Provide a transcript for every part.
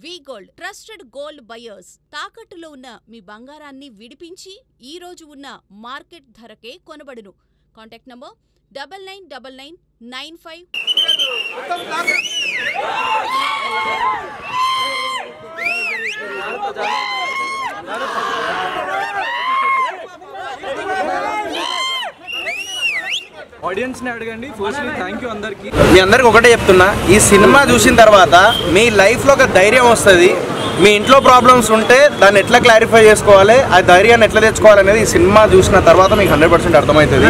వి gold trusted gold buyers తాకట్టులో ఉన్న మీ బంగారాన్ని విడిపించి ఈ రోజు ఉన్న మార్కెట్ ధరకే కొనబడును. Contact number 999995. ఆడియన్స్ ని అడగండి. ఫస్ట్లీ థ్యాంక్ యూ అందరికి. మీ అందరికి ఒకటే చెప్తున్నా, ఈ సినిమా చూసిన తర్వాత మీ లైఫ్లో ఒక ధైర్యం వస్తుంది. మీ ఇంట్లో ప్రాబ్లమ్స్ ఉంటే దాన్ని ఎట్లా క్లారిఫై చేసుకోవాలి, ఆ ధైర్యాన్ని ఎట్లా తెచ్చుకోవాలనేది ఈ సినిమా చూసిన తర్వాత మీకు 100% అర్థమవుతుంది.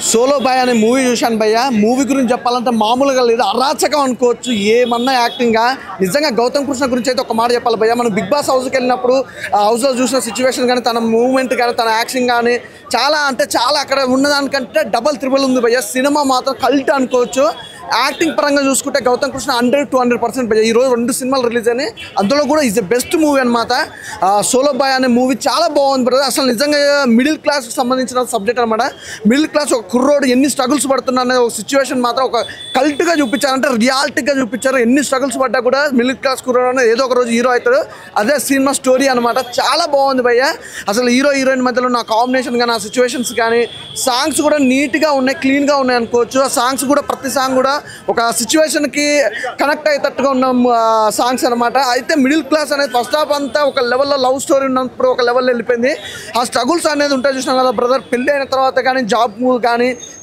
సోలో బాయ్ అనే మూవీ చూశాను భయ్య. మూవీ గురించి చెప్పాలంటే మామూలుగా లేదు, అరాచకం అనుకోవచ్చు. ఏమన్నా యాక్టింగ్గా నిజంగా గౌతమ్ కృష్ణ గురించి అయితే ఒక మాట చెప్పాలి భయ్య. మనం బిగ్ బాస్ హౌస్కి వెళ్ళినప్పుడు ఆ హౌస్లో చూసిన సిచ్యువేషన్ కానీ, తన మూవ్మెంట్ కానీ, తన యాక్షన్ కానీ చాలా అంటే చాలా అక్కడ ఉన్నదానికంటే డబల్ త్రిబుల్ ఉంది భయ్య. సినిమా మాత్రం కల్ట్ అనుకోవచ్చు. యాక్టింగ్ పరంగా చూసుకుంటే గౌతమ్ కృష్ణ 100-200% భయ్య. ఈరోజు 2 సినిమాలు రిలీజ్ అయినాయి, అందులో కూడా ఈజ్ ద బెస్ట్ మూవీ అనమాట. సోలో బాయ్ అనే మూవీ చాలా బాగుంది బ్రదర్. అసలు నిజంగా మిడిల్ క్లాస్కి సంబంధించిన సబ్జెక్ట్ అనమాట. మిడిల్ క్లాస్ ఒక కుర్రోడు ఎన్ని స్ట్రగుల్స్ పడుతున్నా అనే ఒక సిచ్యువేషన్ మాత్రం ఒక కల్ట్గా చూపించారు, అంటే రియాలిటీగా చూపించారు. ఎన్ని స్ట్రగుల్స్ పడ్డా కూడా మిడిల్ క్లాస్ కుర్రోడు అనేది ఏదో ఒక రోజు హీరో అవుతాడు. అదే సినిమా స్టోరీ అనమాట. చాలా బాగుంది భయ్య. అసలు హీరో హీరోయిన్ మధ్యలో నా కాంబినేషన్ కానీ, ఆ సిచ్యువేషన్స్ కానీ, సాంగ్స్ కూడా నీట్గా ఉన్నాయి, క్లీన్గా ఉన్నాయి అనుకోవచ్చు. ఆ సాంగ్స్ కూడా ప్రతి సాంగ్ కూడా ఒక సిచ్యువేషన్కి కనెక్ట్ అయ్యేటట్టుగా ఉన్న సాంగ్స్ అనమాట. అయితే మిడిల్ క్లాస్ అనేది ఫస్ట్ హాఫ్ అంతా ఒక లెవెల్లో లవ్ స్టోరీ ఉన్నప్పుడు ఒక లెవెల్లో వెళ్ళిపోయింది. ఆ స్ట్రగుల్స్ అనేది ఉంటాయి చూసినాం కదా బ్రదర్. పెళ్ళి అయిన తర్వాత కానీ,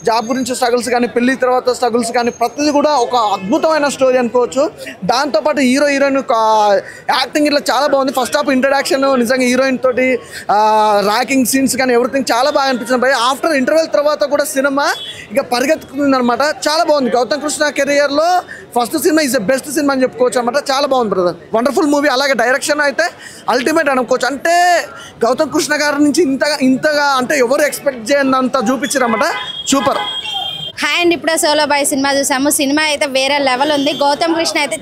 జాబ్ గురించి స్ట్రగుల్స్ కానీ, పెళ్ళి తర్వాత స్ట్రగుల్స్ కానీ, ప్రతిదీ కూడా ఒక అద్భుతమైన స్టోరీ అనుకోవచ్చు. దాంతోపాటు హీరో హీరోయిన్ యాక్టింగ్ ఇట్లా చాలా బాగుంది. ఫస్ట్ హాఫ్ ఇంట్రడక్షన్ నిజంగా హీరోయిన్ తోటి ర్యాకింగ్ సీన్స్ కానీ ఎవ్రీథింగ్ చాలా బాగా అనిపించింది భయ్య. ఆఫ్టర్ ఇంటర్వెల్ తర్వాత కూడా సినిమా ఇక పరిగెత్తుకుంది అనమాట. చాలా బాగుంది. గౌతమ్ కృష్ణ కెరియర్లో first cinema is the best cinema అని చెప్పుకోవచ్చు అనమాట. చాలా బాగుంది బ్రదర్, వండర్ఫుల్ మూవీ. అలాగే డైరెక్షన్ అయితే అల్టిమేట్ అనుకోవచ్చు. అంటే గౌతమ్ కృష్ణ గారి నుంచి ఇంతగా అంటే ఎవరు ఎక్స్పెక్ట్ చేయనంత చూపించారన్నమాట. సూపర్. హాయ్ అండి, ఇప్పుడే సోలో బాయ్ సినిమా చూసాము. సినిమా అయితే వేరే లెవెల్ ఉంది. గౌతమ్ కృష్ణ అయితే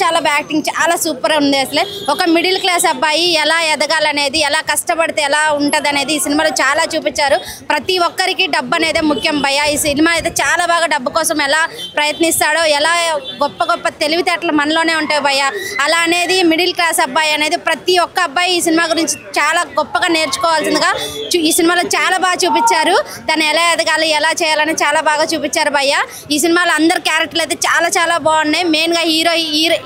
చాలా యాక్టింగ్ చాలా సూపర్ ఉంది. అసలు ఒక మిడిల్ క్లాస్ అబ్బాయి ఎలా ఎదగాలనేది, ఎలా కష్టపడితే ఎలా ఉంటుంది అనేది ఈ సినిమాలో చాలా చూపించారు. ప్రతి ఒక్కరికి డబ్బు అనేది ముఖ్యం భయ్య. ఈ సినిమా అయితే చాలా బాగా డబ్బు కోసం ఎలా ప్రయత్నిస్తాడో, ఎలా గొప్ప తెలివితేటలు మనలోనే ఉంటాయి భయ్య. అలా అనేది మిడిల్ క్లాస్ అబ్బాయి అనేది ప్రతి ఒక్క అబ్బాయి ఈ సినిమా గురించి చాలా గొప్పగా నేర్చుకోవాల్సిందిగా ఈ సినిమాలో చాలా బాగా చూపించారు. తను ఎలా ఎదగాలి, ఎలా చేయాలని చాలా బాగా చూపించారు భయ్య. ఈ సినిమాలో అందరు క్యారెక్టర్లు అయితే చాలా బాగున్నాయి. మెయిన్గా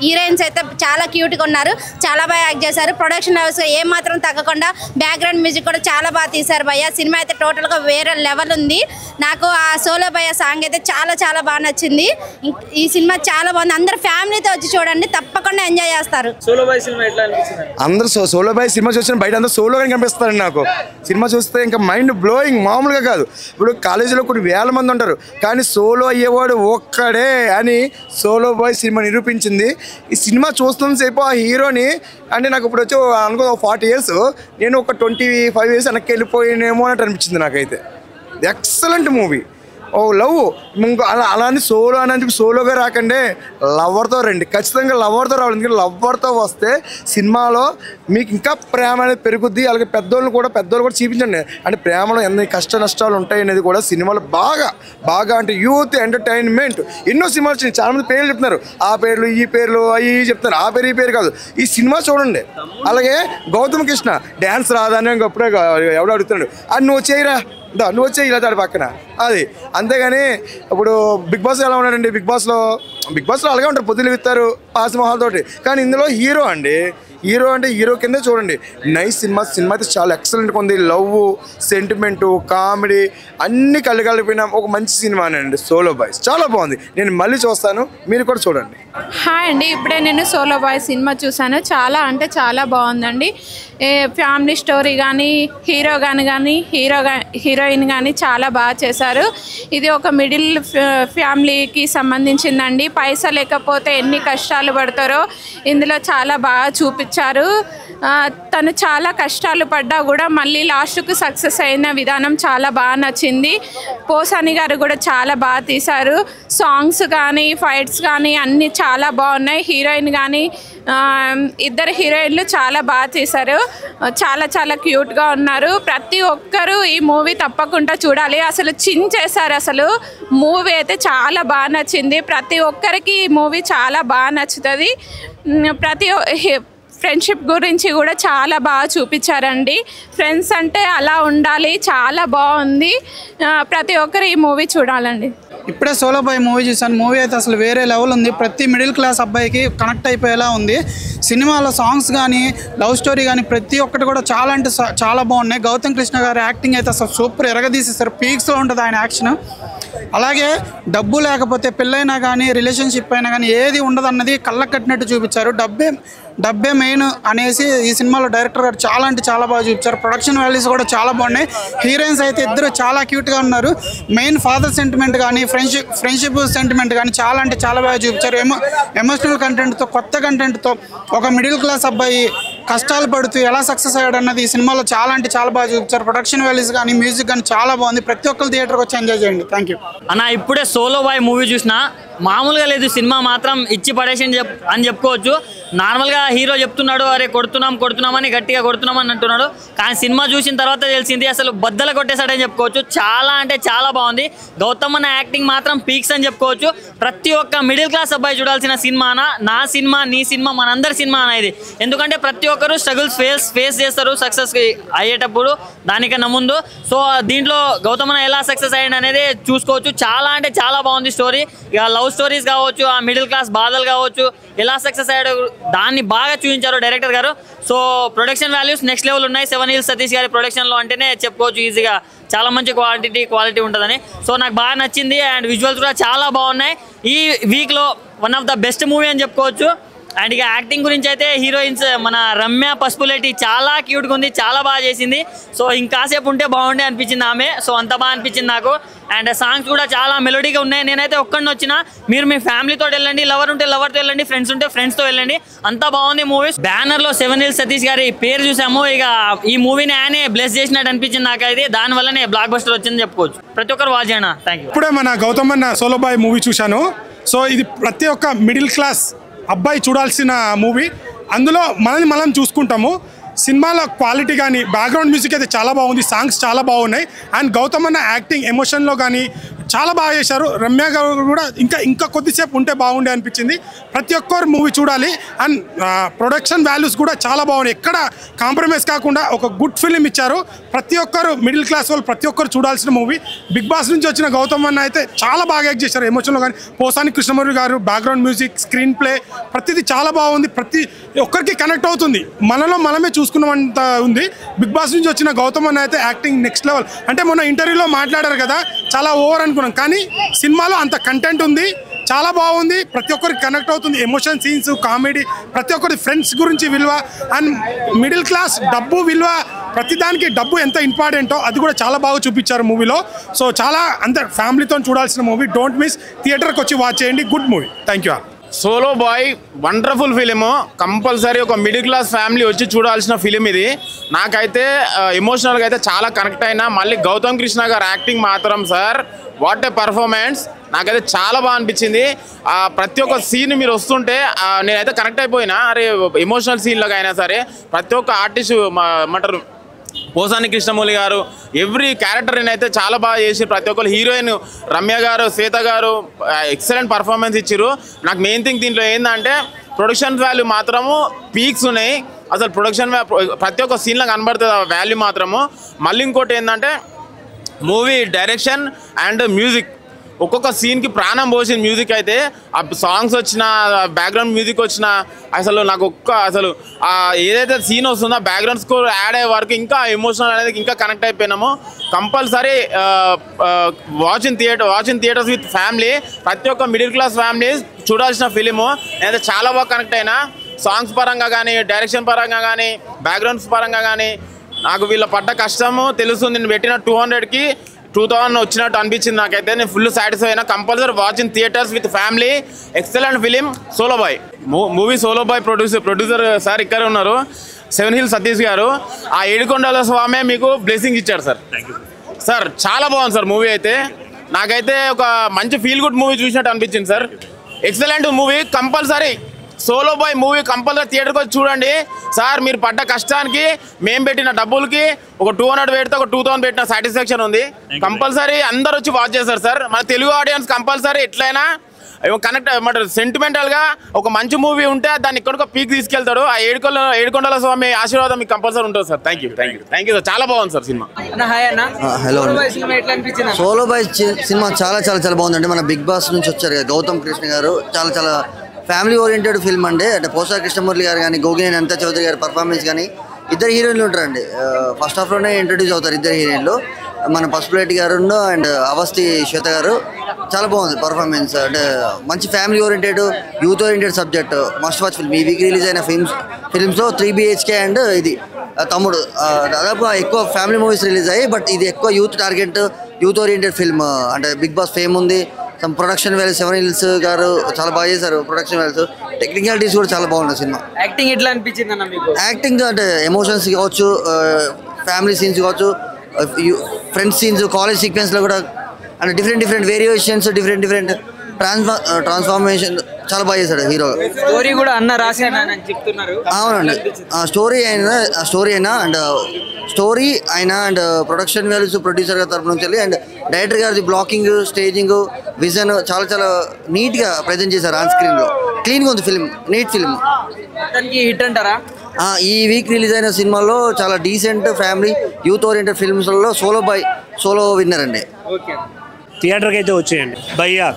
హీరోయిన్స్ అయితే చాలా క్యూట్గా ఉన్నారు, చాలా బాగా యాక్ట్ చేశారు. ప్రొడక్షన్ హౌస్ ఏం మాత్రం తగ్గకుండా బ్యాక్గ్రౌండ్ మ్యూజిక్ కూడా చాలా బాగా తీశారు భయ్య. సినిమా అయితే టోటల్గా వేరే లెవెల్ ఉంది. నాకు ఆ సోలో భయ్య సాంగ్ అయితే చాలా బాగా నచ్చింది. ఈ సినిమా చాలా బాగుంది. అందరు ఫ్యామిలీతో వచ్చి చూడండి, తప్పకుండా ఎంజాయ్ చేస్తారు. సోలో బాయ్ సినిమా ఎట్లా అనిపించింది? అందరూ సోలో బాయ్ సినిమా చూసిన బయట అందరూ సోలోగా కనిపిస్తారండి. నాకు సినిమా చూస్తే ఇంకా మైండ్ బ్లోయింగ్ మామూలుగా కాదు. ఇప్పుడు కాలేజీలో కొన్ని వేల మంది ఉంటారు, కానీ సోలో అయ్యేవాడు ఒక్కడే అని సోలో బాయ్ సినిమా నిరూపించింది. ఈ సినిమా చూస్తున్నంతసేపు ఆ హీరోని అంటే నాకు ఇప్పుడు వచ్చి అనుకో 40 years, నేను ఒక 25 years వెనక్కి వెళ్ళిపోయినేమో అన్నట్టు అనిపించింది నాకైతే. Excellent movie. ఓ లవ్ అలానే సోలో అని చెప్పి సోలోగా రాకండి, లవర్తో రండి. ఖచ్చితంగా లవర్తో రావాలి. ఎందుకంటే లవర్తో వస్తే సినిమాలో మీకు ఇంకా ప్రేమ అనేది పెరుగుద్ది. అలాగే పెద్దోళ్ళు కూడా చూపించండి. అంటే ప్రేమలో ఎన్ని కష్ట నష్టాలు ఉంటాయి అనేది కూడా సినిమాలో బాగా అంటే యూత్ ఎంటర్టైన్మెంట్. ఎన్నో సినిమాలు వచ్చినాయి, చాలా మంది పేర్లు చెప్తున్నారు. ఆ పేర్లు ఈ పేర్లు అవి చెప్తున్నారు. ఆ పేరు ఈ పేరు కాదు, ఈ సినిమా చూడండి. అలాగే గౌతమ్ కృష్ణ డ్యాన్స్ రాదని అప్పుడే ఎవడో అడుగుతున్నాడు, అది నువ్వు చేయరా, నువ్వు వచ్చే ఇలా దాడి పక్కన అది. అంతేగాని ఇప్పుడు బిగ్ బాస్ ఎలా ఉన్నాడండి, బిగ్ బాస్లో అలాగే ఉంటారు, పొద్దులు విత్తారు పాస్ మొహాలతోటి. కానీ ఇందులో హీరో అంటే హీరో కిందే చూడండి. నైస్ సినిమా అయితే చాలా ఎక్సలెంట్గా ఉంది. లవ్, సెంటిమెంటు, కామెడీ అన్ని కలిపిన ఒక మంచి సినిమానే అండి సోలో బాయ్స్. చాలా బాగుంది. నేను మళ్ళీ చూస్తాను, మీరు కూడా చూడండి. హాయ్ అండి, ఇప్పుడే నేను సోలో బాయ్ సినిమా చూశాను. చాలా అంటే చాలా బాగుందండి. ఫ్యామిలీ స్టోరీ కానీ, హీరోయిన్ కానీ చాలా బాగా చేశారు. ఇది ఒక మిడిల్ ఫ్యామిలీకి సంబంధించిందండి. పైసా లేకపోతే ఎన్ని కష్టాలు పడతారో ఇందులో చాలా బాగా చూపించారు. తను చాలా కష్టాలు పడ్డా కూడా మళ్ళీ లాస్ట్కు సక్సెస్ అయిన విధానం చాలా బాగా నచ్చింది. పోసాని గారు కూడా చాలా బాగా తీశారు. సాంగ్స్ కానీ, ఫైట్స్ కానీ అన్నీ చాలా బాగున్నాయి. హీరోయిన్ కానీ ఇద్దరు హీరోయిన్లు చాలా బాగా తీశారు. చాలా క్యూట్గా ఉన్నారు. ప్రతి ఒక్కరూ ఈ మూవీ తప్పకుండా చూడాలి. అసలు చించేశారు. అసలు మూవీ అయితే చాలా బాగా నచ్చింది. ప్రతి ఒక్కరికి ఈ మూవీ చాలా బాగా నచ్చుతుంది. ఫ్రెండ్షిప్ గురించి కూడా చాలా బాగా చూపించారండి. ఫ్రెండ్స్ అంటే అలా ఉండాలి, చాలా బాగుంది. ప్రతి ఒక్కరు ఈ మూవీ చూడాలండి. ఇప్పుడే సోలో బాయ్ మూవీ చూసాను. మూవీ అయితే అసలు వేరే లెవెల్ ఉంది. ప్రతి మిడిల్ క్లాస్ అబ్బాయికి కనెక్ట్ అయిపోయేలా ఉంది. సినిమాలో సాంగ్స్ కానీ లవ్ స్టోరీ కానీ ప్రతి ఒక్కటి కూడా చాలా అంటే చాలా బాగున్నాయి. గౌతమ్ కృష్ణ గారి యాక్టింగ్ అయితే అసలు సూపర్ ఎరగదీసేస్తారు. పీక్స్లో ఉంటుంది ఆయన యాక్షన్. అలాగే డబ్బు లేకపోతే పెళ్ళైనా కానీ రిలేషన్షిప్ అయినా కానీ ఏది ఉండదు అన్నది కళ్ళకు కట్టినట్టు చూపించారు. డబ్బే మెయిన్ అనేసి ఈ సినిమాలో డైరెక్టర్ గారు చాలా అంటే చాలా బాగా చూపించారు. ప్రొడక్షన్ వాల్యూస్ కూడా చాలా బాగున్నాయి. హీరోయిన్స్ అయితే ఇద్దరు చాలా క్యూట్గా ఉన్నారు. మెయిన్ ఫాదర్ సెంటిమెంట్ కానీ ఫ్రెండ్షిప్ సెంటిమెంట్ కానీ చాలా అంటే చాలా బాగా చూపించారు. ఎమోషనల్ కంటెంట్తో, కొత్త కంటెంట్తో ఒక మిడిల్ క్లాస్ అబ్బాయి కష్టాలు పడుతూ ఎలా సక్సెస్ అయ్యాడు అన్నది ఈ సినిమాలో చాలా అంటే చాలా బాగా చూపించారు. ప్రొడక్షన్ వాల్యూస్ కానీ మ్యూజిక్ కానీ చాలా బాగుంది. ప్రతి ఒక్కరు థియేటర్కి వచ్చి ఎంజాయ్ చేయండి. థ్యాంక్ యూ అన్న. ఇప్పుడే సోలో బాయ్ మూవీ చూసినా మామూలుగా లేదు. సినిమా మాత్రం ఇచ్చి పడేసి అని చెప్పుకోవచ్చు. నార్మల్గా హీరో చెప్తున్నాడు అరే కొడుతున్నామని గట్టిగా కొడుతున్నామని అంటున్నాడు. కానీ సినిమా చూసిన తర్వాత తెలిసింది అసలు బద్దలు కొట్టేశాడని చెప్పుకోవచ్చు. చాలా అంటే చాలా బాగుంది. గౌతమ్ అన్న యాక్టింగ్ మాత్రం పీక్స్ అని చెప్పుకోవచ్చు. ప్రతి ఒక్క మిడిల్ క్లాస్ అబ్బాయి చూడాల్సిన సినిమానా, నా సినిమా నీ సినిమా మనందరి సినిమా అనేది. ఎందుకంటే ప్రతి ఒక్కరు స్ట్రగుల్స్ ఫేస్ చేస్తారు సక్సెస్ అయ్యేటప్పుడు దానికన్నా ముందు. సో దీంట్లో గౌతమ్ అన్న ఎలా సక్సెస్ అయ్యాడు అనేది చూసుకోవచ్చు. చాలా అంటే చాలా బాగుంది స్టోరీ. ఇక లవ్ స్టోరీస్ కావచ్చు, ఆ మిడిల్ క్లాస్ బాధలు కావచ్చు, ఎలా సక్సెస్ అయ్యాడు దాన్ని బాగా చూపించారు డైరెక్టర్ గారు. So production values next level ఉన్నాయి. 7 Hills సతీష్ గారి ప్రొడక్షన్లో అంటేనే చెప్పుకోవచ్చు ఈజీగా చాలా మంచి క్వాలిటీ ఉంటుందని. సో నాకు బాగా నచ్చింది. అండ్ విజువల్స్ కూడా చాలా బాగున్నాయి. ఈ వీక్లో one of the best movie అని చెప్పుకోవచ్చు. అండ్ ఇక యాక్టింగ్ గురించి అయితే హీరోయిన్స్ మన రమ్య పసుపులేటి చాలా క్యూట్గా ఉంది, చాలా బాగా చేసింది. సో ఇంకాసేపు ఉంటే బాగుండే అనిపించింది ఆమె. సో అంత బాగా అనిపించింది నాకు. అండ్ సాంగ్స్ కూడా చాలా మెలోడీగా ఉన్నాయి. నేనైతే ఒక్కడిని వచ్చినా, మీరు మీ ఫ్యామిలీతో వెళ్ళండి, లవర్ ఉంటే లవర్తో వెళ్ళండి, ఫ్రెండ్స్ ఉంటే ఫ్రెండ్స్తో వెళ్ళండి. అంత బాగుంది మూవీస్. బ్యానర్లో 7 Hills సతీష్ గారి పేరు చూసాము. ఇక ఈ మూవీని ఆయనే బ్లెస్ చేసినట్టు అనిపించింది నాకైతే. దానివల్లనే బ్లాక్ బస్టర్ వచ్చిందని చెప్పుకోవచ్చు. ప్రతి ఒక్కరు వాచ్ చేయనా. Thank you. ఇప్పుడే మన గౌతమ్ అన్న సోలో బాయ్ మూవీ చూశాను. సో ఇది ప్రతి ఒక్క మిడిల్ క్లాస్ అబ్బాయి చూడాల్సిన మూవీ. అందులో మనం చూసుకుంటాము. సినిమాలో క్వాలిటీ కానీ బ్యాక్గ్రౌండ్ మ్యూజిక్ అయితే చాలా బాగుంది. సాంగ్స్ చాలా బాగున్నాయి. అండ్ గౌతమ్ అన్న యాక్టింగ్ ఎమోషన్లో కానీ చాలా బాగా చేశారు. రమ్య గారు కూడా ఇంకా కొద్దిసేపు ఉంటే బాగుండే అనిపించింది. ప్రతి ఒక్కరు మూవీ చూడాలి. అండ్ ప్రొడక్షన్ వాల్యూస్ కూడా చాలా బాగున్నాయి. ఎక్కడ కాంప్రమైజ్ కాకుండా ఒక గుడ్ ఫిలిం ఇచ్చారు. ప్రతి ఒక్కరు మిడిల్ క్లాస్ వాళ్ళు ప్రతి ఒక్కరు చూడాల్సిన మూవీ. బిగ్ బాస్ నుంచి వచ్చిన గౌతమ్ అన్న అయితే చాలా బాగా యాక్ట్ చేశారు ఎమోషన్లో కానీ. పోసాని కృష్ణమురళి గారు బ్యాక్గ్రౌండ్ మ్యూజిక్, స్క్రీన్ ప్లే ప్రతిదీ చాలా బాగుంది. ప్రతి ఒక్కరికి కనెక్ట్ అవుతుంది. మనలో మనమే చూసుకున్నంత ఉంది. బిగ్ బాస్ నుంచి వచ్చిన గౌతమ్ అన్న అయితే యాక్టింగ్ నెక్స్ట్ లెవెల్. అంటే మొన్న ఇంటర్వ్యూలో మాట్లాడారు కదా, చాలా ఓవర్ అనుకున్నాం. కానీ సినిమాలో అంత కంటెంట్ ఉంది, చాలా బాగుంది. ప్రతి ఒక్కరికి కనెక్ట్ అవుతుంది. ఎమోషన్ సీన్స్, కామెడీ, ప్రతి ఒక్కరి ఫ్రెండ్స్ గురించి విలువ అండ్ మిడిల్ క్లాస్ డబ్బు విలువ, ప్రతిదానికి డబ్బు ఎంత ఇంపార్టెంటో అది కూడా చాలా బాగా చూపించారు మూవీలో. సో చాలా అంత ఫ్యామిలీతో చూడాల్సిన మూవీ. Don't miss. థియేటర్కి వచ్చి వాచ్ చేయండి. Good movie. Thank you. Solo boy wonderful film. Compulsory ఒక మిడిల్ క్లాస్ ఫ్యామిలీ వచ్చి చూడాల్సిన ఫిలిం ఇది. నాకైతే ఎమోషనల్గా అయితే చాలా కనెక్ట్ అయినా. మళ్ళీ గౌతమ్ కృష్ణ గారు యాక్టింగ్ మాత్రం సార్ వాట్ ఏ పర్ఫార్మెన్స్. నాకైతే చాలా బాగా అనిపించింది. ప్రతి ఒక్క సీన్ మీరు వస్తుంటే నేనైతే కనెక్ట్ అయిపోయినా. అరే ఎమోషనల్ సీన్లోకి అయినా సరే ప్రతి ఒక్క ఆర్టిస్ట్ ఏమంటారు పోసాని కృష్ణమూర్తి గారు ఎవ్రీ క్యారెక్టర్ అయితే చాలా బాగా చేసి ప్రతి ఒక్కరు. హీరోయిన్ రమ్య గారు, శ్వేత గారు ఎక్సలెంట్ పర్ఫార్మెన్స్ ఇచ్చారు. నాకు మెయిన్ థింగ్ దీంట్లో ఏంటంటే ప్రొడక్షన్ వాల్యూ మాత్రము పీక్స్ ఉన్నాయి. అసలు ప్రొడక్షన్ ప్రతి ఒక్క సీన్లో కనబడుతుంది ఆ వాల్యూ మాత్రము. మళ్ళీ ఇంకోటి ఏంటంటే మూవీ డైరెక్షన్ అండ్ మ్యూజిక్. ఒక్కొక్క సీన్కి ప్రాణం పోసిన మ్యూజిక్ అయితే. ఆ సాంగ్స్ వచ్చిన, బ్యాక్గ్రౌండ్ మ్యూజిక్ వచ్చిన, అసలు నాకు అసలు ఏదైతే సీన్ వస్తుందో బ్యాక్గ్రౌండ్ స్కోర్ యాడ్ అయ్యే వరకు ఇంకా ఎమోషనల్ అనేది ఇంకా కనెక్ట్ అయిపోయినాము. Compulsory watch in theatres with family. ప్రతి ఒక్క మిడిల్ క్లాస్ ఫ్యామిలీ చూడాల్సిన ఫిలిము. నేనైతే చాలా బాగా కనెక్ట్ అయినా. సాంగ్స్ పరంగా కానీ, డైరెక్షన్ పరంగా కానీ, బ్యాక్గ్రౌండ్స్ పరంగా కానీ నాకు వీళ్ళ పడ్డ కష్టము తెలుస్తుంది. నేను పెట్టిన 200కి 2000 వచ్చినట్టు అనిపించింది నాకైతే. నేను ఫుల్ సాటిస్ఫై అయినా. Compulsory watch in theatres with family. Excellent film solo boy movie. Solo boy producer sir ఇక్కడే ఉన్నారు, 7 Hills సతీష్ గారు. ఆ ఏడుకొండల స్వామి మీకు బ్లెస్సింగ్ ఇచ్చారు సార్. సార్ చాలా బాగుంది సార్ మూవీ అయితే. నాకైతే ఒక మంచి ఫీల్ గుడ్ మూవీ చూసినట్టు అనిపించింది sir. Excellent movie. Compulsory solo boy movie compulsory థియేటర్కి వచ్చి చూడండి సార్. మీరు పడ్డ కష్టానికి మేము పెట్టిన డబ్బులకి ఒక 200 పెడితే ఒక 2000 పెట్టిన సాటిస్ఫాక్షన్ ఉంది. కంపల్సరీ అందరు వచ్చి వాచ్ చేస్తారు సార్. మన తెలుగు ఆడియన్స్ కంపల్సరీ ఎట్లయినా కనెక్ట్ ఏమంటారు సెంటిమెంటల్గా ఒక మంచి మూవీ ఉంటే దాన్ని ఎక్కడికో పీక్ తీసుకెళ్తాడు. ఆ ఏడుకొండల స్వామి ఆశీర్వాదం మీకు కంపల్సరీ ఉంటుంది సార్. Thank you sir. చాలా బాగుంది sir cinema. Hello, solo boy cinema చాలా చాలా చాలా బాగుందండి. మన బిగ్ బాస్ నుంచి వచ్చారు కదా గౌతమ్ కృష్ణ గారు, చాలా చాలా ఫ్యామిలీ ఓరియంటెడ్ ఫిల్మ్ అండి. అంటే పోసార్ కృష్ణమురళి గారు కానీ గోగినేని అనితా చౌదరి గారి పర్ఫార్మెన్స్ కానీ, ఇద్దరు హీరోయిన్లు ఉంటారండి. ఫస్ట్ హాఫ్లోనే ఇంట్రడ్యూస్ అవుతారు ఇద్దరు హీరోయిన్లు, మన పసుపులేటి గారు అండ్ అవస్థి శ్వేత గారు. చాలా బాగుంది పర్ఫార్మెన్స్. అంటే మంచి family oriented youth oriented subject, must watch film. ఈ వీక్ రిలీజ్ అయిన ఫిల్మ్స్లో 3 BHK అండ్ ఇది తమ్ముడు దాదాపు ఎక్కువ ఫ్యామిలీ మూవీస్ రిలీజ్ అయ్యాయి. బట్ ఇది ఎక్కువ youth target, youth oriented film. అంటే బిగ్ బాస్ ఫేమ్ ఉంది, సమ్ ప్రొడక్షన్ వాల్యూస్, 7 Hills గారు చాలా బాగా చేశారు ప్రొడక్షన్ వాల్యూస్, టెక్నికాలిటీస్ కూడా చాలా బాగుంది సినిమా. యాక్టింగ్ ఎట్లా అనిపించింది అన్న మీకు? యాక్టింగ్ అంటే ఎమోషన్స్ కావచ్చు, ఫ్యామిలీ సీన్స్ కావచ్చు, ఫ్రెండ్స్ సీన్స్, కాలేజ్ సీక్వెన్స్లో కూడా అంటే డిఫరెంట్ వేరియేషన్స్, డిఫరెంట్ ట్రాన్స్ఫార్మేషన్ చాలా బాగా చేశాడు హీరో. స్టోరీ కూడా అన్న రాశాడని చెప్తున్నారు. అవునండి, స్టోరీ అయినా అండ్ ప్రొడక్షన్ వాల్యూస్ ప్రొడ్యూసర్ గారి తరఫు నుంచి అండ్ డైరెక్టర్ గారి బ్లాకింగ్, స్టేజింగ్, విజన్ చాలా చాలా నీట్గా ప్రజెంట్ చేశారు. ఆన్ స్క్రీన్లో క్లీన్గా ఉంది ఫిల్మ్, నీట్ ఫిల్మ్. హిట్ అంటారా? ఈ వీక్ రిలీజ్ అయిన సినిమాలో చాలా డీసెంట్ ఫ్యామిలీ యూత్ ఓరియంటెడ్ ఫిల్మ్స్లో సోలో విన్నర్ అండి. థియేటర్కి అయితే వచ్చేయండి. భయ్యా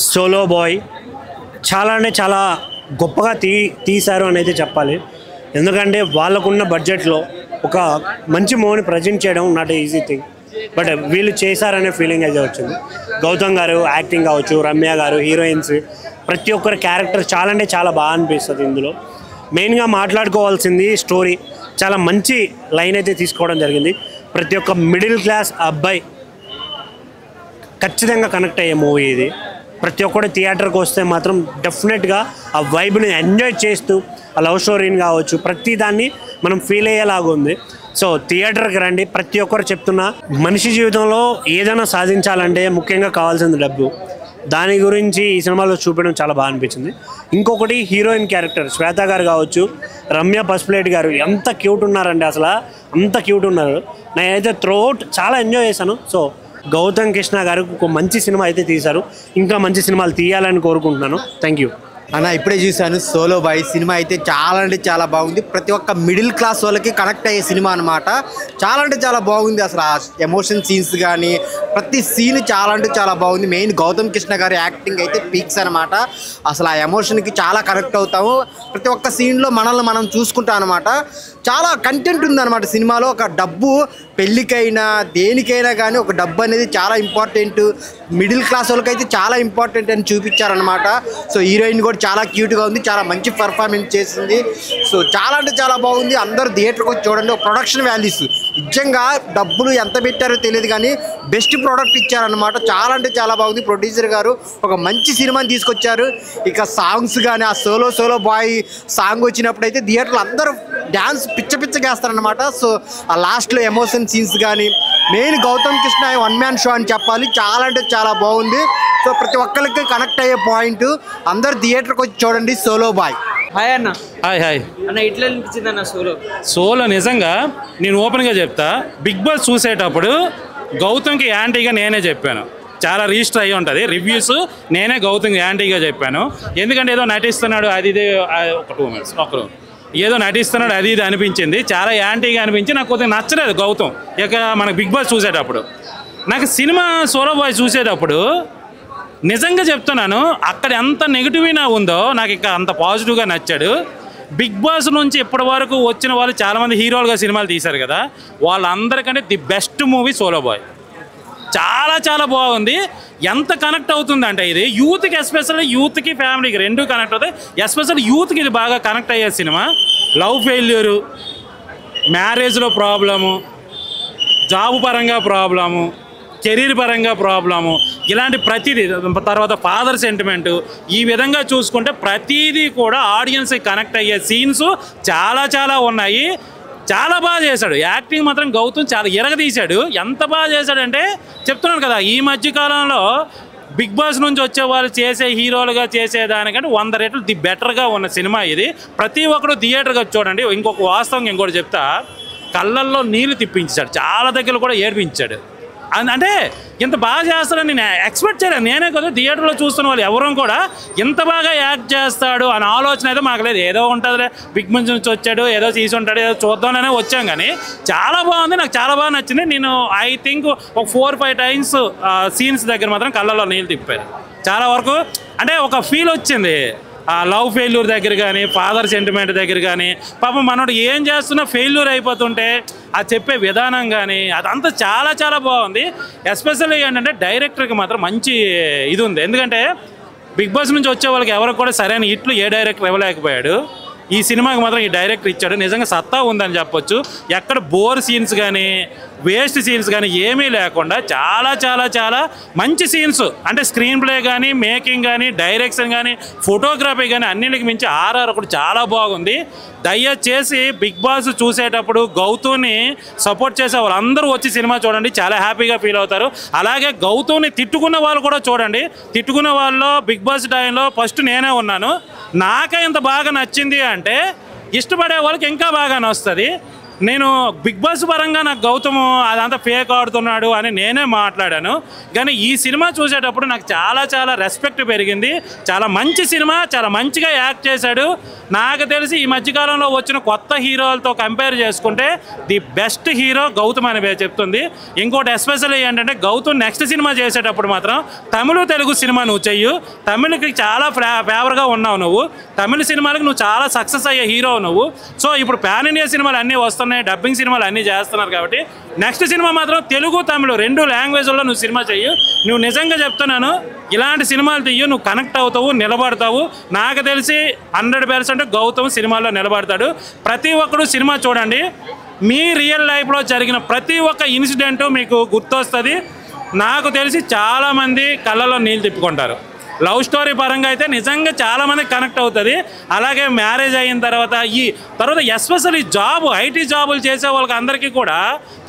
సోలో బాయ్ చాలా అంటే చాలా గొప్పగా తీశారు అని అయితే చెప్పాలి. ఎందుకంటే వాళ్ళకున్న బడ్జెట్లో ఒక మంచి మూవీని ప్రజెంట్ చేయడం నాట్ ఈజీ థింగ్, బట్ వీళ్ళు చేశారనే ఫీలింగ్ అయితే వచ్చింది. గౌతమ్ గారు యాక్టింగ్ కావచ్చు, రమ్య గారు, హీరోయిన్స్, ప్రతి ఒక్కరి క్యారెక్టర్ చాలా అంటే చాలా బాగా అనిపిస్తుంది. ఇందులో మెయిన్గా మాట్లాడుకోవాల్సింది స్టోరీ. చాలా మంచి లైన్ అయితే తీసుకోవడం జరిగింది. ప్రతి ఒక్క మిడిల్ క్లాస్ అబ్బాయి ఖచ్చితంగా కనెక్ట్ అయ్యే మూవీ ఇది. ప్రతి ఒక్కటి థియేటర్కి వస్తే మాత్రం డెఫినెట్గా ఆ వైబ్ని ఎంజాయ్ చేస్తూ ఆ లవ్ స్టోరీని కావచ్చు ప్రతి దాన్ని మనం ఫీల్ అయ్యేలాగా ఉంది. సో థియేటర్కి రండి. ప్రతి ఒక్కరు చెప్తున్నా, మనిషి జీవితంలో ఏదైనా సాధించాలంటే ముఖ్యంగా కావాల్సింది డబ్బు. దాని గురించి ఈ సినిమాలో చూపించడం చాలా బాగా అనిపించింది. ఇంకొకటి హీరోయిన్ క్యారెక్టర్ శ్వేత గారు కావచ్చు, రమ్య పసుపులేటి గారు ఎంత క్యూట్ ఉన్నారండి, అసలు అంత క్యూట్ ఉన్నారు. నేనైతే త్రూఅవుట్ చాలా ఎంజాయ్ చేశాను. సో గౌతమ్ కృష్ణ గారు ఒక మంచి సినిమా అయితే తీశారు. ఇంకా మంచి సినిమాలు తీయాలని కోరుకుంటున్నాను. థ్యాంక్ యూ అన్న. ఇప్పుడే చూశాను సోలో బాయ్ సినిమా, అయితే చాలా అంటే చాలా బాగుంది. ప్రతి ఒక్క మిడిల్ క్లాస్ వాళ్ళకి కనెక్ట్ అయ్యే సినిమా అనమాట. చాలా అంటే చాలా బాగుంది. అసలు ఆ ఎమోషన్ సీన్స్ కానీ ప్రతి సీన్ చాలా అంటే చాలా బాగుంది. మెయిన్ గౌతమ్ కృష్ణ గారి యాక్టింగ్ అయితే పీక్స్ అనమాట. అసలు ఆ ఎమోషన్కి చాలా కనెక్ట్ అవుతాము. ప్రతి ఒక్క సీన్లో మనల్ని మనం చూసుకుంటాం అనమాట. చాలా కంటెంట్ ఉందన్నమాట సినిమాలో. ఒక డబ్బు పెళ్ళికైనా దేనికైనా కానీ ఒక డబ్బు అనేది చాలా ఇంపార్టెంట్. మిడిల్ క్లాస్ వాళ్ళకైతే చాలా ఇంపార్టెంట్ అని చూపించారనమాట. సో హీరోయిన్ కూడా చాలా క్యూట్గా ఉంది, చాలా మంచి పర్ఫార్మెన్స్ చేసింది. సో చాలా అంటే చాలా బాగుంది. అందరూ థియేటర్కి వచ్చి చూడండి. ప్రొడక్షన్ వాల్యూస్ నిజంగా డబ్బులు ఎంత పెట్టారో తెలియదు కానీ బెస్ట్ ప్రోడక్ట్ ఇచ్చారనమాట. చాలా అంటే చాలా బాగుంది. ప్రొడ్యూసర్ గారు ఒక మంచి సినిమాని తీసుకొచ్చారు. ఇక సాంగ్స్ కానీ ఆ సోలో బాయ్ సాంగ్ వచ్చినప్పుడు అయితే థియేటర్లో అందరూ డ్యాన్స్ పిచ్చగా వేస్తారనమాట. సో ఆ లాస్ట్లో ఎమోషన్ సీన్స్ కానీ main Gautam Krishna 1 man show అని చెప్పాలి. చాలా అంటే చాలా బాగుంది. సో ప్రతి ఒక్కరికి కనెక్ట్ అయ్యే పాయింట్. అందరు థియేటర్కి వచ్చి చూడండి సోలో బాయ్. హాయ్ అన్న. హాయ్ అన్న, ఎట్లా అనిపించింది అన్న సోలో? నిజంగా నేను ఓపెన్గా చెప్తా, బిగ్ బాస్ చూసేటప్పుడు గౌతమ్కి యాంటీగా నేనే చెప్పాను. చాలా రిజిస్టర్ అయ్యి ఉంటుంది రివ్యూస్. నేనే గౌతమ్కి యాంటీగా చెప్పాను. ఎందుకంటే ఏదో నటిస్తున్నాడు అది ఇదే ఒక 2 minutes ఏదో నటిస్తున్నాడు అది ఇది అనిపించింది. చాలా యాంటీగా అనిపించి నాకు కొద్దిగా నచ్చలేదు గౌతమ్. ఇక మనకు బిగ్ బాస్ చూసేటప్పుడు నాకు సినిమా సోలో బాయ్ చూసేటప్పుడు నిజంగా చెప్తున్నాను, అక్కడ ఎంత నెగిటివ్గా ఉందో నాకు ఇక అంత పాజిటివ్గా నచ్చాడు. బిగ్ బాస్ నుంచి ఇప్పటి వరకు వచ్చిన వాళ్ళు చాలామంది హీరోలుగా సినిమాలు తీశారు కదా, వాళ్ళందరికంటే the best movie solo boy. చాలా చాలా బాగుంది. ఎంత కనెక్ట్ అవుతుంది అంటే ఇది యూత్కి, ఎస్పెషల్లీ యూత్కి ఫ్యామిలీకి రెండు కనెక్ట్ అవుతాయి. ఎస్పెషల్లీ యూత్కి ఇది బాగా కనెక్ట్ అయ్యే సినిమా. లవ్ ఫెయిల్యూరు, మ్యారేజ్లో ప్రాబ్లము, జాబ్ పరంగా ప్రాబ్లము, కెరీర్ పరంగా ప్రాబ్లము, ఇలాంటి ప్రతిదీ, తర్వాత ఫాదర్ సెంటిమెంటు, ఈ విధంగా చూసుకుంటే ప్రతిదీ కూడా ఆడియన్స్కి కనెక్ట్ అయ్యే సీన్స్ చాలా చాలా ఉన్నాయి. చాలా బాగా చేశాడు. యాక్టింగ్ మాత్రం గౌతమ్ చాలా ఎరగదీశాడు. ఎంత బాగా చేశాడంటే చెప్తున్నాను కదా, ఈ మధ్యకాలంలో బిగ్ బాస్ నుంచి వచ్చే వాళ్ళు చేసే హీరోలుగా చేసేదానికంటే 100 రెట్లు ది బెటర్గా ఉన్న సినిమా ఇది. ప్రతి ఒక్కరు థియేటర్గా చూడండి. ఇంకొక వాస్తవం ఇంకోటి చెప్తా, కళ్ళల్లో నీళ్ళు తిప్పించాడు, చాలా దగ్గర కూడా ఏడిపించాడు. అంటే ఇంత బాగా చేస్తాడని నేను ఎక్స్పెక్ట్ చేయలేదు. నేనే కదా థియేటర్లో చూస్తున్న వాళ్ళు ఎవరూ కూడా ఇంత బాగా యాక్ట్ చేస్తాడు అనే ఆలోచన అయితే మాకు లేదు. ఏదో ఉంటుందిలే, బిగ్ మంచి నుంచి వచ్చాడు, ఏదో తీసి ఉంటాడు, ఏదో చూద్దామనే వచ్చాం. కానీ చాలా బాగుంది, నాకు చాలా బాగా నచ్చింది. నేను ఐ థింక్ ఒక 4-5 టైమ్స్ సీన్స్ దగ్గర మాత్రం కళ్ళలో నీళ్ళు తిప్పారు. చాలా వరకు అంటే ఒక ఫీల్ వచ్చింది. ఆ లవ్ ఫెయిల్యూర్ దగ్గర కానీ, ఫాదర్ సెంటిమెంట్ దగ్గర కానీ, పాపం మనోడు ఏం చేస్తున్నా ఫెయిల్యూర్ అయిపోతుంటే ఆ చెప్పే విధానం కానీ అదంతా చాలా చాలా బాగుంది. ఎస్పెషల్లీ ఏంటంటే డైరెక్టర్కి మాత్రం మంచి ఇది ఉంది. ఎందుకంటే బిగ్ బాస్ నుంచి వచ్చే వాళ్ళకి ఎవరికి కూడా సరైన హిట్లు ఏ డైరెక్టర్ ఇవ్వలేకపోయాడు. ఈ సినిమాకి మాత్రం ఈ డైరెక్టర్ ఇచ్చాడు. నిజంగా సత్తా ఉందని చెప్పొచ్చు. ఎక్కడ బోర్ సీన్స్ కానీ, వేస్ట్ సీన్స్ కానీ ఏమీ లేకుండా చాలా చాలా చాలా మంచి సీన్స్, అంటే స్క్రీన్ ప్లే కానీ, మేకింగ్ కానీ, డైరెక్షన్ కానీ, ఫోటోగ్రఫీ కానీ అన్నిటికి మించి ఆర్ఆర్ ఒకటి చాలా బాగుంది. దయచేసి బిగ్ బాస్ చూసేటప్పుడు గౌతమ్ని సపోర్ట్ చేసే వాళ్ళందరూ వచ్చి సినిమా చూడండి, చాలా హ్యాపీగా ఫీల్ అవుతారు. అలాగే గౌతమ్ని తిట్టుకున్న వాళ్ళు కూడా చూడండి. తిట్టుకున్న వాళ్ళలో బిగ్ బాస్ టైంలో ఫస్ట్ నేనే ఉన్నాను. నాకే ఇంత బాగా నచ్చింది అంటే ఇష్టపడే వాళ్ళకి ఇంకా బాగా నచ్చుతుంది. నేను బిగ్ బాస్ పరంగా నాకు గౌతమ్ అదంతా ఫేక్ ఆడుతున్నాడు అని నేనే మాట్లాడాను. కానీ ఈ సినిమా చూసేటప్పుడు నాకు చాలా చాలా రెస్పెక్ట్ పెరిగింది. చాలా మంచి సినిమా, చాలా మంచిగా యాక్ట్ చేశాడు. నాకు తెలిసి ఈ మధ్యకాలంలో వచ్చిన కొత్త హీరోలతో కంపేర్ చేసుకుంటే ది బెస్ట్ హీరో గౌతమ్ అని చెప్తుంది. ఇంకోటి ఎస్పెషల్లీ ఏంటంటే గౌతమ్ నెక్స్ట్ సినిమా చేసేటప్పుడు మాత్రం తమిళ తెలుగు సినిమా నువ్వు చెయ్యు. తమిళకి చాలా ఫేవర్గా ఉన్నావు నువ్వు. తమిళ సినిమాలకు నువ్వు చాలా సక్సెస్ అయ్యే హీరో నువ్వు. సో ఇప్పుడు పాన్ ఇండియా సినిమాలు అన్నీ వస్తున్నాయి, డబ్బింగ్ సినిమాలు అన్నీ చేస్తున్నారు. కాబట్టి నెక్స్ట్ సినిమా మాత్రం తెలుగు తమిళ 2 లాంగ్వేజ్లో నువ్వు సినిమా చెయ్యు. నువ్వు నిజంగా చెప్తున్నాను, ఇలాంటి సినిమాలు తీయు, నువ్వు కనెక్ట్ అవుతావు, నిలబడతావు. నాకు తెలిసి 100% గౌతమ్ సినిమాల్లో నిలబడతాడు. ప్రతి ఒక్కరు సినిమా చూడండి. మీ రియల్ లైఫ్లో జరిగిన ప్రతి ఒక్క ఇన్సిడెంట్ మీకు గుర్తొస్తుంది. నాకు తెలిసి చాలామంది కళ్ళలో నీళ్ళు తిప్పుకుంటారు. లవ్ స్టోరీ పరంగా అయితే నిజంగా చాలామంది కనెక్ట్ అవుతుంది. అలాగే మ్యారేజ్ అయిన తర్వాత ఎస్పెషల్లీ ఐటీ జాబులు చేసే వాళ్ళకి అందరికీ కూడా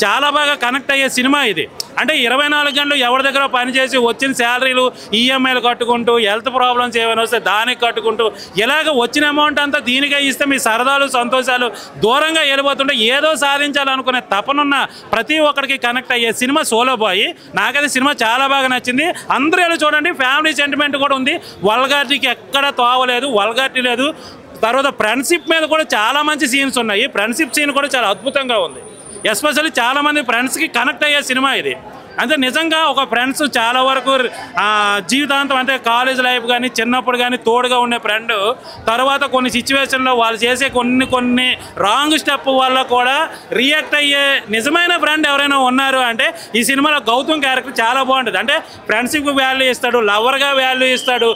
చాలా బాగా కనెక్ట్ అయ్యే సినిమా ఇది. అంటే 24 గంటలు ఎవరి దగ్గర పనిచేసి వచ్చిన శాలరీలు ఈఎంఐలు కట్టుకుంటూ, హెల్త్ ప్రాబ్లమ్స్ ఏమైనా వస్తే దానికి కట్టుకుంటూ, ఇలాగ వచ్చిన అమౌంట్ అంతా దీనికే ఇస్తే మీ సరదాలు సంతోషాలు దూరంగా వెళ్ళిపోతుంటే ఏదో సాధించాలనుకునే తపనున్న ప్రతి ఒక్కరికి కనెక్ట్ అయ్యే సినిమా సోలో బాయ్. నాకైతే సినిమా చాలా బాగా నచ్చింది. అందరూ వెళ్ళి చూడండి. ఫ్యామిలీ సెంటిమెంట్ కూడా ఉంది. వల్గారిటీకి ఎక్కడ తోవలేదు, వల్గారిటీ లేదు. తర్వాత ఫ్రెండ్షిప్ మీద కూడా చాలా మంచి సీన్స్ ఉన్నాయి. ఫ్రెండ్షిప్ సీన్ కూడా చాలా అద్భుతంగా ఉంది. ఎస్పెషల్లీ చాలామంది ఫ్రెండ్స్కి కనెక్ట్ అయ్యే సినిమా ఇది. అంటే నిజంగా ఒక ఫ్రెండ్స్ చాలా వరకు జీవితాంతం, అంటే కాలేజ్ లైఫ్ కానీ, చిన్నప్పుడు కానీ తోడుగా ఉండే ఫ్రెండ్ తర్వాత కొన్ని సిచ్యువేషన్లో వాళ్ళు చేసే కొన్ని రాంగ్ స్టెప్ వల్ల కూడా రియాక్ట్ అయ్యే నిజమైన ఫ్రెండ్ ఎవరైనా ఉన్నారు అంటే ఈ సినిమాలో గౌతమ్ క్యారెక్టర్ చాలా బాగుంటుంది. అంటే ఫ్రెండ్షిప్కి వాల్యూ ఇస్తాడు, లవర్గా వాల్యూ ఇస్తాడు,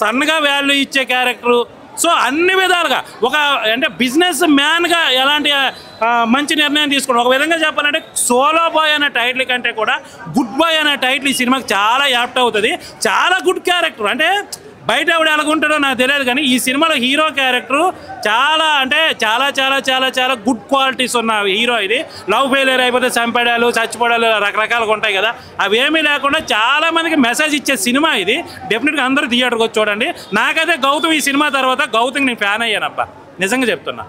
సన్గా వాల్యూ ఇచ్చే క్యారెక్టరు. సో అన్ని విధాలుగా ఒక అంటే బిజినెస్ మ్యాన్గా ఎలాంటి మంచి నిర్ణయం తీసుకోవడం. ఒక విధంగా చెప్పాలంటే సోలో బాయ్ అనే టైటిల్ కంటే కూడా గుడ్ బాయ్ అనే టైటిల్ ఈ సినిమాకి చాలా యాప్ట్ అవుతుంది. చాలా గుడ్ క్యారెక్టర్. అంటే బయట ఎవడు ఎలాగుంటాడో నాకు తెలియదు కానీ ఈ సినిమాలో హీరో క్యారెక్టరు చాలా అంటే చాలా చాలా చాలా చాలా గుడ్ క్వాలిటీస్ ఉన్న హీరో ఇది. లవ్ ఫెయిలియర్ అయిపోతే చంపడాలు, చచ్చిపోవడాలు రకరకాలుగా ఉంటాయి కదా, అవేమీ లేకుండా చాలా మందికి మెసేజ్ ఇచ్చే సినిమా ఇది. డెఫినెట్గా అందరూ థియేటర్కి వచ్చి చూడండి. నాకైతే గౌతమ్ ఈ సినిమా తర్వాత గౌతమ్ నేను ఫ్యాన్ అయ్యానబ్బా, నిజంగా చెప్తున్నా.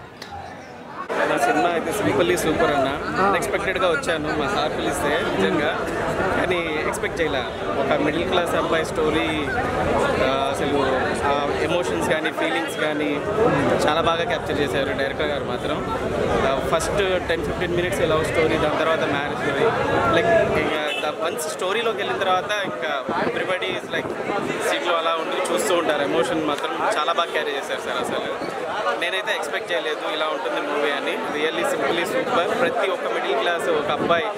నా సినిమా అయితే సింపుల్లీ సూపర్ అన్న. అన్ఎక్స్పెక్టెడ్గా వచ్చాను, మా సార్ పిలిస్తే నిజంగా, కానీ ఎక్స్పెక్ట్ చేయలే. ఒక మిడిల్ క్లాస్ అబ్బాయి స్టోరీ, అసలు ఎమోషన్స్ కానీ ఫీలింగ్స్ కానీ చాలా బాగా క్యాప్చర్ చేశారు డైరెక్టర్ గారు మాత్రం. ఫస్ట్ 10-15 మినిట్స్ లవ్ స్టోరీ, దాని తర్వాత మ్యారేజ్ స్టోరీ. లైక్ వన్స్ స్టోరీలోకి వెళ్ళిన తర్వాత ఇంకా ఎవ్రీబడి ఈజ్ లైక్ సీట్లో అలా ఉండి చూస్తూ ఉంటారు. ఎమోషన్ మాత్రం చాలా బాగా క్యారీ చేశారు సార్. అసలు నేనైతే ఎక్స్పెక్ట్ చేయలేదు ఇలా ఉంటుంది మూవీ అని. Really simply super. ప్రతి ఒక్క మిడిల్ క్లాస్ ఒక అబ్బాయి,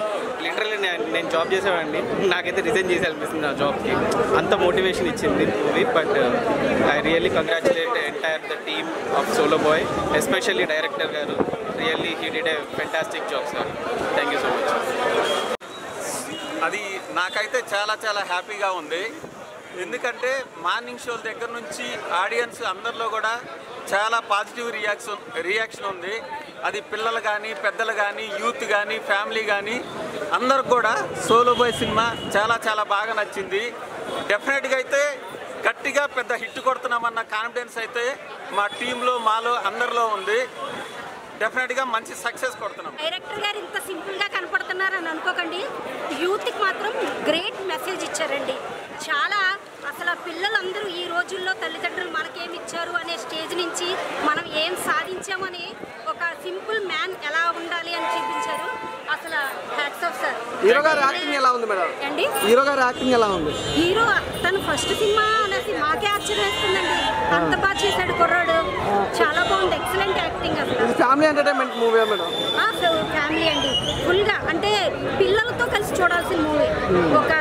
లిటరల్లీ నేను జాబ్ చేసేవాడిని, నాకైతే రిజైన్ చేసి అనిపిస్తుంది నా జాబ్కి. అంత మోటివేషన్ ఇచ్చింది movie. But I really congratulate entire the team of solo boy, especially director గారు. Really he did a fantastic job sir. Thank you so much. అది నాకైతే చాలా చాలా హ్యాపీగా ఉంది. ఎందుకంటే మార్నింగ్ షోల దగ్గర నుంచి ఆడియన్స్ అందరిలో కూడా చాలా పాజిటివ్ రియాక్షన్ ఉంది. అది పిల్లలు కానీ, పెద్దలు కానీ, యూత్ కానీ, ఫ్యామిలీ కానీ అందరికి కూడా సోలో బాయ్ సినిమా చాలా చాలా బాగా నచ్చింది. డెఫినెట్గా అయితే గట్టిగా పెద్ద హిట్ కొడుతున్నామన్న కాన్ఫిడెన్స్ అయితే మా టీంలో, మాలో అందరిలో ఉంది. డెఫినెట్గా మంచి సక్సెస్ కొడుతున్నాం. డైరెక్టర్ గారు ఇంత సింపుల్గా కనపడుతున్నారని అనుకోకండి, యూత్కి మాత్రం గ్రేట్ మెసేజ్ ఇచ్చారండి. చాలా అసలు పిల్లలందరూ ఈ రోజుల్లో తల్లిదండ్రులు మనకేమి ఇచ్చారు అనే స్టేజ్ నుంచి మనం ఏం సాధించామని ఒక సింపుల్ మ్యాన్ ఎలా ఉండాలి అని చూపించారు. అసలు హ్యాట్స్ ఆఫ్ సార్. హీరో గారి యాక్టింగ్ ఎలా ఉంది మేడం? అండి హీరో గారి యాక్టింగ్ ఎలా ఉంది? హీరో తను ఫస్ట్ సినిమా అనేసి మాకే ఆశ్చర్యం వేస్తుందండి. అంత బాగా చేశాడు కుర్రాడు, చాలా బాగుంది, ఎక్సలెంట్ యాక్టింగ్. అసలు family entertainment movie madam? Family అండి, ఫుల్గా అంటే పిల్లలతో కలిసి చూడాల్సిన మూవీ. ఒక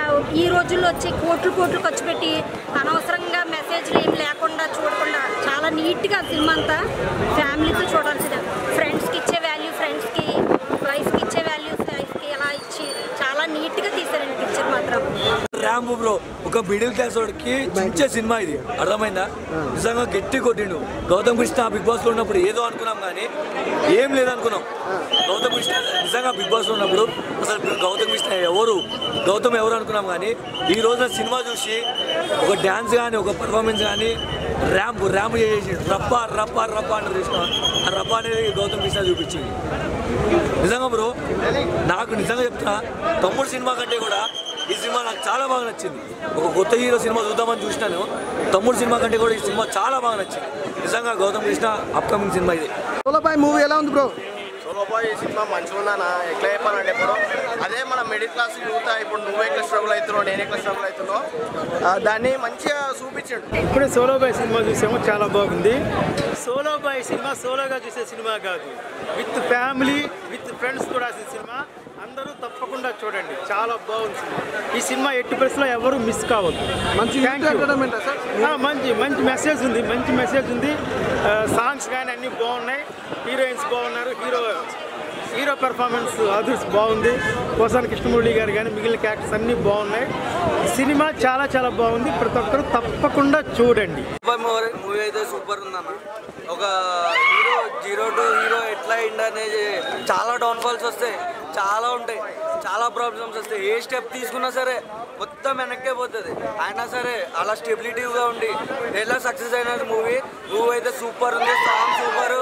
ఈ రోజుల్లో వచ్చి కోట్లు ఖర్చు పెట్టి అనవసరంగా మెసేజ్లు ఏం లేకుండా చూడకుండా చాలా నీట్గా సినిమా అంతా ఫ్యామిలీతో చూడాల్సిందే. ఫ్రెండ్స్కి ఇచ్చే వాల్యూ ఫ్రెండ్స్కి, వైఫ్కి ఇచ్చే వాల్యూ వైఫ్కి ఎలా ఇచ్చి చాలా నీట్గా తీశారండి పిక్చర్ మాత్రం. ర్యాంబో బ్రో ఒక మిడిల్ క్లాస్ వాడికి చించే సినిమా ఇది, అర్థమైందా? నిజంగా గట్టి కొట్టిండు. గౌతమ్ కృష్ణ బిగ్ బాస్లో ఉన్నప్పుడు ఏదో అనుకున్నాం కానీ ఏం లేదనుకున్నాం. గౌతమ్ కృష్ణ నిజంగా బిగ్ బాస్లో ఉన్నప్పుడు అసలు గౌతమ్ కృష్ణ గౌతమ్ ఎవరు అనుకున్నాం కానీ ఈ రోజున సినిమా చూసి ఒక డ్యాన్స్ కానీ ఒక పర్ఫార్మెన్స్ కానీ ర్యాంప్ చేసి రప్పా అని చూసిన ఆ రప్పా అనేది గౌతమ్ కృష్ణ చూపించింది. నిజంగా బ్రో నాకు నిజంగా చెప్తున్నా, తమ్ముడు సినిమా కంటే కూడా ఈ సినిమా నాకు చాలా బాగా నచ్చింది. ఒక కొత్త హీరో సినిమా చూద్దామని చూసినాను, తమ్ముడు సినిమా కంటే కూడా ఈ సినిమా చాలా బాగా నచ్చింది. నిజంగా గౌతమ్ కృష్ణ అప్కమింగ్ సినిమా ఇది. సోలో బాయ్ మూవీ ఎలా ఉంది బ్రో? సోలో బాయ్ సినిమా మంచిగా ఉన్నానా, ఎట్లా చెప్పాలంటే ఇప్పుడు అదే మన మిడిల్ క్లాస్ యూత్ ఇప్పుడు నువ్వు ఎట్లా స్ట్రగుల్ అవుతున్నావు, నేను ఎట్లా స్ట్రగుల్ అవుతున్నావు దాన్ని మంచిగా చూపించాడు. ఇప్పుడే సోలో బాయ్ సినిమా చూసాము, చాలా బాగుంది. సోలో బాయ్ సినిమా సోలోగా చూసే సినిమా కాదు, విత్ ఫ్యామిలీ విత్ ఫ్రెండ్స్ కూడా సినిమా. అందరూ తప్పకుండా చూడండి, చాలా బాగుంది సినిమా. ఈ సినిమా ఎట్టి పరిస్థితుల్లో ఎవరు మిస్ కావద్దు. మంచి మెసేజ్ ఉంది, మంచి మెసేజ్ ఉంది. సాంగ్స్ కానీ అన్నీ బాగున్నాయి, హీరోయిన్స్ బాగున్నారు, హీరో పెర్ఫార్మెన్స్ అదర్స్ బాగుంది. పోసాని కృష్ణమురళి గారు కానీ మిగిలిన క్యారెక్టర్స్ అన్నీ బాగున్నాయి. సినిమా చాలా బాగుంది, ప్రతి ఒక్కరు తప్పకుండా చూడండి. మూవీ అయితే సూపర్ ఉందన్న. ఒక హీరో 0 to హీరో ఎట్లా అయింది అనేది చాలా డౌన్ఫాల్స్ వస్తాయి, చాలా ఉంటాయి, చాలా ప్రాబ్లమ్స్ వస్తాయి. ఏ స్టెప్ తీసుకున్నా సరే మొత్తం వెనక్కే పోతుంది. అయినా సరే అలా స్టెబిలిటీగా ఉండి ఎలా సక్సెస్ అయిన మూవీ అయితే సూపర్ ఉంది. Song super,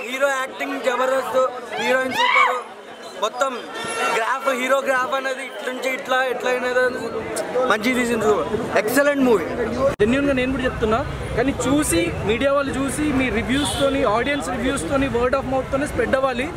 hero acting Jabardasth, heroine super, మొత్తం హీరో గ్రాఫ్ అనేది ఇట్లుంచి ఎట్లా అయినది మంచిగా తీసింది. Excellent movie. జెన్యూన్గా నేను కూడా చెప్తున్నా, కానీ చూసి మీడియా వాళ్ళు చూసి మీ రివ్యూస్తోని, ఆడియన్స్ రివ్యూస్తోని, వర్డ్ ఆఫ్ మౌత్తోని స్ప్రెడ్ అవ్వాలి.